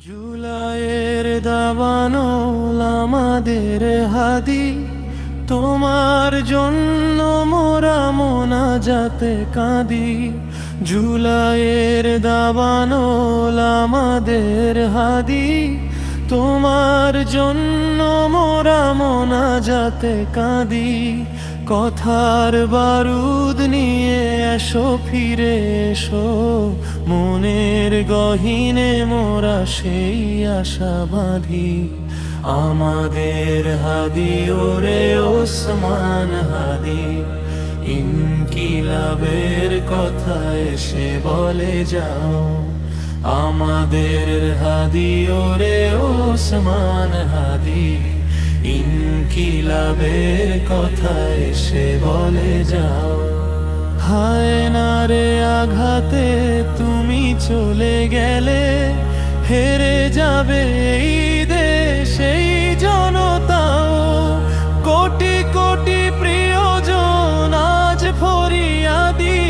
জুলাইয়ের দাবানল আমাদের হাদি, তোমার জন্য মোরা মোনাজাতে কাঁদি। জুলাইয়ের দাবানল আমাদের হাদি, তোমার জন্য মোরা মোনাজাতে কাঁদি। কথার বারুদ নিয়ে এসো, ফিরে এসো, মনের গহীনে মোরা সেই আশা বাঁধি। আমাদের হাদি ওরে ওসমান হাদি, ইনকিলাবের কথা এসে বলে যাও। আমাদের হাদি ওরে ওসমান হাদি, ইনকিলাবের কথা এসে বলে যাও। হায় না রে আঘাতে তুমি চলে গেলে, হেরে যাবে এই দেশ এই জনতাও। কোটি কোটি প্রিয়জন আজ ফরিয়াদি,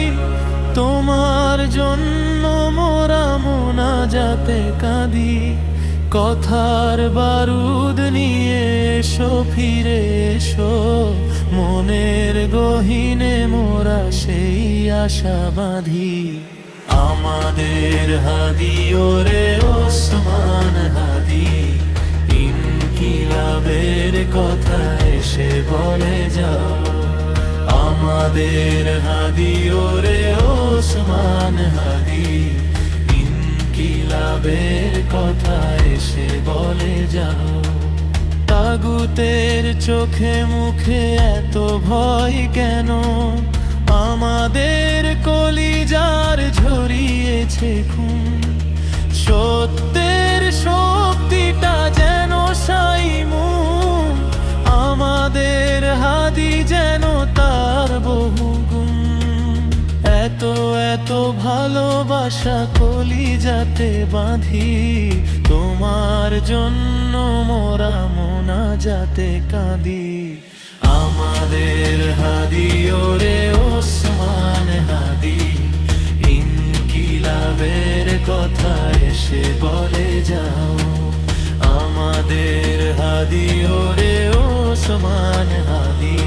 তোমার জন্য মোরা মোনাজাতে কাঁদি। কথার বারুদ নিয়ে এসো, ফিরে এসো, মনের গহীনে মোরা সেই আশা বাঁধি। আমাদের হাদি ওরে ওসমান হাদি, ইনকিলাবের কথা এসে বলে যাও। আমাদের হাদি ওরে ওসমান হাদি, ইনকিলাবের কথা এসে বলে যাও। তাগুতের চোখে মুখে এত ভয় কেন, আমাদের কলিজার ঝরিয়েছে খুন। সত্যের শক্তিটা যেন সাইমুম, আমাদের হাদি যেন তার বহুগুণ। এত এত ভালোবাসা কলিজাতে বাঁধি, তোমার জন্য মোরা মোনাজাতে কাঁদি। আমাদের হাদি ওরে ওসমান হাদি, ইনকিলাবের কথা এসে বলে যাও। আমাদের হাদি ওরে ওসমান হাদি,